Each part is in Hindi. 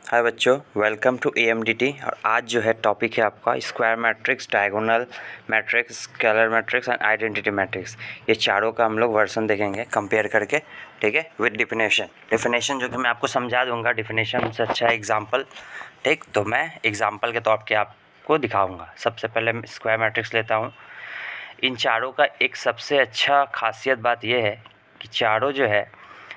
हाय बच्चों, वेलकम टू एएमडीटी। और आज जो है टॉपिक है आपका square matrix, diagonal matrix, scalar matrix and identity matrix. ये चारों का हम लोग वर्जन देखेंगे कंपेयर करके, ठीक है, विद डिफिनेशन जो कि मैं आपको समझा दूंगा। डिफिनेशन से अच्छा है एग्जांपल, ठीक। तो मैं एग्जांपल के तौर पे आपको दिखाऊंगा। सबसे पहले मैं स्क्वायर मैट्रिक्स लेता हूँ। इन चारों का एक सबसे अच्छा खासियत बात यह है कि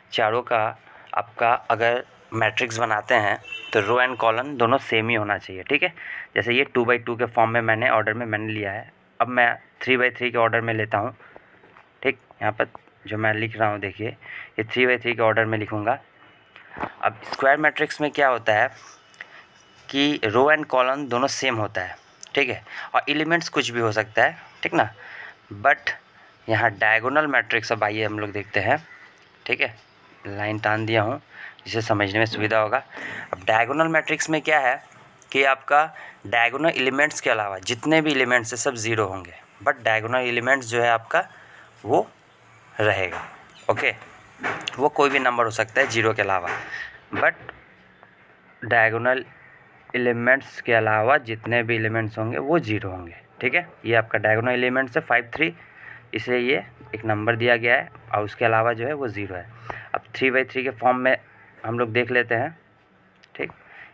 चारों का आपका अगर मैट्रिक्स बनाते हैं तो रो एंड कॉलम दोनों सेम ही होना चाहिए, ठीक है। जैसे ये 2x2 के फॉर्म में ऑर्डर में मैंने लिया है। अब मैं 3x3 के ऑर्डर में लेता हूँ, ठीक। यहाँ पर जो मैं लिख रहा हूँ देखिए, ये 3x3 के ऑर्डर में लिखूँगा। अब स्क्वायर मैट्रिक्स में क्या होता है कि रो एंड कॉलम दोनों सेम होता है, ठीक है, और एलिमेंट्स कुछ भी हो सकता है, ठीक ना। बट यहाँ डायगोनल मैट्रिक्स, अब आइए हम लोग देखते हैं, ठीक है। लाइन टान दिया हूँ जिसे समझने में सुविधा होगा। अब डायगोनल मैट्रिक्स में क्या है कि आपका डायगोनल एलिमेंट्स के अलावा जितने भी एलिमेंट्स हैं सब ज़ीरो होंगे, बट डायगोनल एलिमेंट्स जो है आपका वो रहेगा, ओके। वो कोई भी नंबर हो सकता है जीरो के अलावा, बट डायगोनल एलिमेंट्स के अलावा जितने भी एलिमेंट्स होंगे वो जीरो होंगे, ठीक है। ये आपका डायगोनल एलिमेंट्स है 5 3, इसलिए ये एक नंबर दिया गया है और उसके अलावा जो है वो ज़ीरो है। अब 3x3 के फॉर्म में हम लोग देख लेते हैं, ठीक।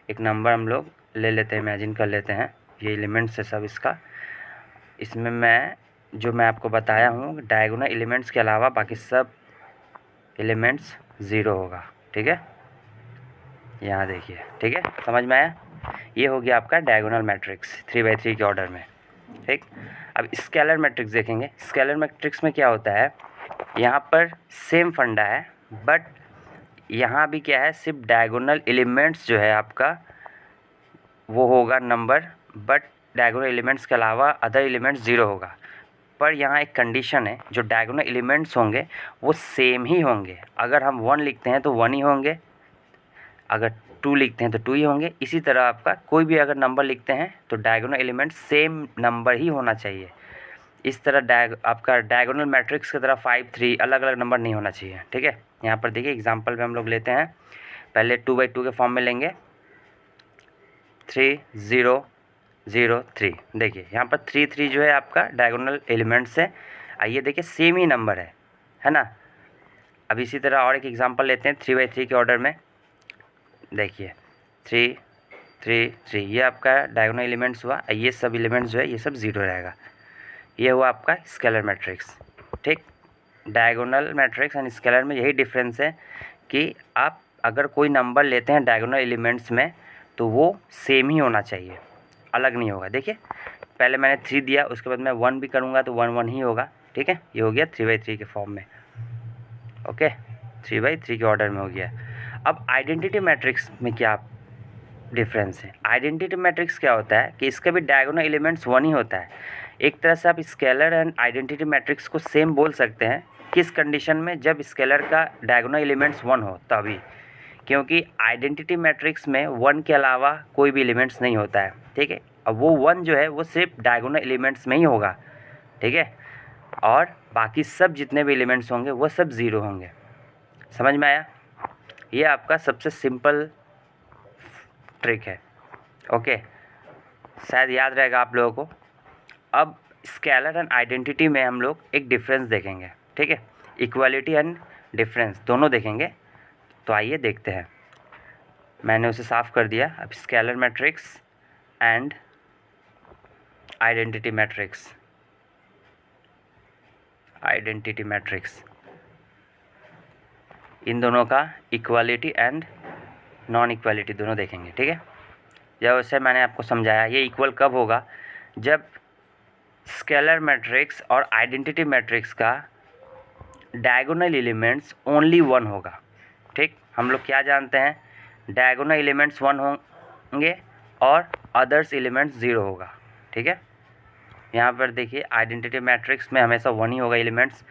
एक नंबर हम लोग ले लेते हैं, इमेजिन कर लेते हैं, ये एलिमेंट्स है सब इसका। इसमें मैं आपको बताया हूँ डायगोनल एलिमेंट्स के अलावा बाकी सब एलिमेंट्स ज़ीरो होगा, ठीक है। यहाँ देखिए, ठीक है, समझ में आया। ये हो गया आपका डायगोनल मैट्रिक्स 3x3 के ऑर्डर में, ठीक। अब स्केलर मैट्रिक्स देखेंगे। स्केलर मैट्रिक्स में क्या होता है, यहाँ पर सेम फंडा है, बट यहाँ भी क्या है, सिर्फ डायगोनल एलिमेंट्स जो है आपका वो होगा नंबर, बट डायगोनल एलिमेंट्स के अलावा अदर एलिमेंट्स ज़ीरो होगा। पर यहाँ एक कंडीशन है, जो डायगोनल एलिमेंट्स होंगे वो सेम ही होंगे। अगर हम 1 लिखते हैं तो 1 ही होंगे, अगर 2 लिखते हैं तो 2 ही होंगे। इसी तरह आपका कोई भी अगर नंबर लिखते हैं तो डायगोनल एलिमेंट सेम नंबर ही होना चाहिए। इस तरह आपका डायगोनल मैट्रिक्स की तरह 5 3 अलग अलग नंबर नहीं होना चाहिए, ठीक है। यहाँ पर देखिए एग्जांपल में हम लोग लेते हैं, पहले 2x2 के फॉर्म में लेंगे 3 0 0 3। देखिए यहाँ पर 3 3 जो है आपका डायगोनल एलिमेंट्स है। आइए देखिए सेम ही नंबर है ना। अब इसी तरह और एक एग्जांपल लेते हैं 3x3 के ऑर्डर में। देखिए 3 3 3, ये आपका डायगोनल एलिमेंट्स हुआ। ये सब एलिमेंट्स जो है ये सब ज़ीरो रहेगा। ये हुआ आपका स्केलर मैट्रिक्स, ठीक। डायगोनल मैट्रिक्स एंड स्केलर में यही डिफरेंस है कि आप अगर कोई नंबर लेते हैं डायगोनल एलिमेंट्स में तो वो सेम ही होना चाहिए, अलग नहीं होगा। देखिए पहले मैंने 3 दिया, उसके बाद मैं 1 भी करूँगा तो 1 1 ही होगा, ठीक है। ये हो गया 3x3 के फॉर्म में, ओके, 3x3 के ऑर्डर में हो गया। अब आइडेंटिटी मैट्रिक्स में क्या डिफरेंस है। आइडेंटिटी मैट्रिक्स क्या होता है कि इसका भी डायगोनल एलिमेंट्स 1 ही होता है। एक तरह से आप स्केलर एंड आइडेंटिटी मैट्रिक्स को सेम बोल सकते हैं, किस कंडीशन में, जब स्केलर का डायगोनल एलिमेंट्स 1 हो तभी, क्योंकि आइडेंटिटी मैट्रिक्स में 1 के अलावा कोई भी एलिमेंट्स नहीं होता है, ठीक है। अब वो 1 जो है वो सिर्फ डायगोनल एलिमेंट्स में ही होगा, ठीक है, और बाकी सब जितने भी एलिमेंट्स होंगे वो सब ज़ीरो होंगे। समझ में आया। ये आपका सबसे सिंपल ट्रिक है, ओके, शायद याद रहेगा आप लोगों को। अब स्केलर एंड आइडेंटिटी में हम लोग एक डिफरेंस देखेंगे, ठीक है, इक्वालिटी एंड डिफरेंस दोनों देखेंगे। तो आइए देखते हैं, मैंने उसे साफ़ कर दिया। अब scalar matrix and identity matrix, इन दोनों का इक्वालिटी एंड नॉन इक्वालिटी दोनों देखेंगे, ठीक है। जैसे मैंने आपको समझाया, ये इक्वल कब होगा, जब स्केलर मैट्रिक्स और आइडेंटिटी मैट्रिक्स का डायगोनल एलिमेंट्स ओनली 1 होगा, ठीक। हम लोग क्या जानते हैं, डायगोनल एलिमेंट्स 1 होंगे और अदर्स एलिमेंट्स 0 होगा, ठीक है। यहाँ पर देखिए आइडेंटिटी मैट्रिक्स में हमेशा 1 ही होगा एलिमेंट्स,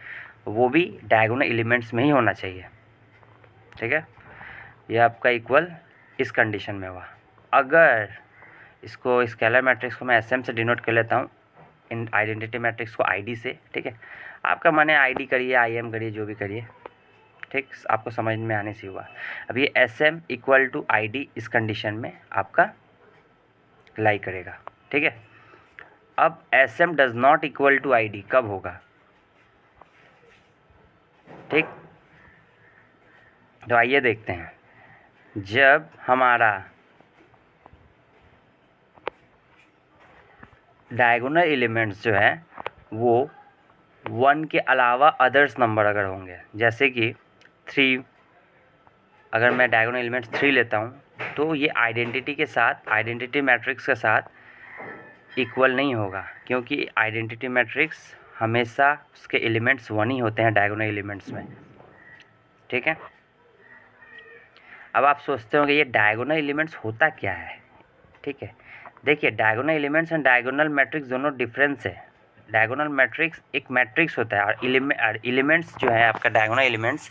वो भी डायगोनल एलिमेंट्स में ही होना चाहिए, ठीक है। ये आपका इक्वल इस कंडीशन में हुआ। अगर इसको स्केलर मैट्रिक्स को मैं SM से डिनोट कर लेता हूँ, इन आइडेंटिटी मैट्रिक्स को ID से, ठीक है। आपका माने ID करिए, IM करिए, जो भी करिए, ठीक, आपको समझ में आने से हुआ। अब ये SM इक्वल टू ID इस कंडीशन में आपका लाई करेगा, ठीक है। अब SM does not equal to ID कब होगा, ठीक, तो आइए देखते हैं। जब हमारा डायगोनल एलिमेंट्स जो है वो 1 के अलावा अदर्स नंबर अगर होंगे, जैसे कि 3, अगर मैं डायगोनल एलिमेंट्स 3 लेता हूँ तो ये आइडेंटिटी के साथ, आइडेंटिटी मैट्रिक्स के साथ इक्वल नहीं होगा, क्योंकि आइडेंटिटी मैट्रिक्स हमेशा उसके एलिमेंट्स 1 ही होते हैं डायगोनल एलिमेंट्स में, ठीक है। अब आप सोचते होंगे ये डायगोनल एलिमेंट्स होता क्या है, ठीक है। देखिए, diagonal elements and diagonal matrix दोनों डिफरेंस है। डायगोनल मैट्रिक्स एक मैट्रिक्स होता है और एलिमेंट्स जो है आपका डायगोनल एलिमेंट्स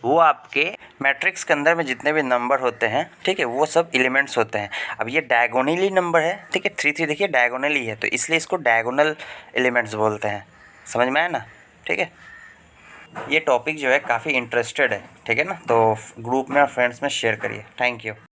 वो आपके मैट्रिक्स के अंदर में जितने भी नंबर होते हैं, ठीक है, वो सब एलिमेंट्स होते हैं। अब ये डायगोनली नंबर है, ठीक है, 3 3 देखिए डायगोनली है, तो इसलिए इसको डायगोनल एलिमेंट्स बोलते हैं। समझ में आया ना, ठीक है। ये टॉपिक जो है काफ़ी इंटरेस्टेड है, ठीक है ना, तो ग्रुप में और फ्रेंड्स में शेयर करिए। Thank you.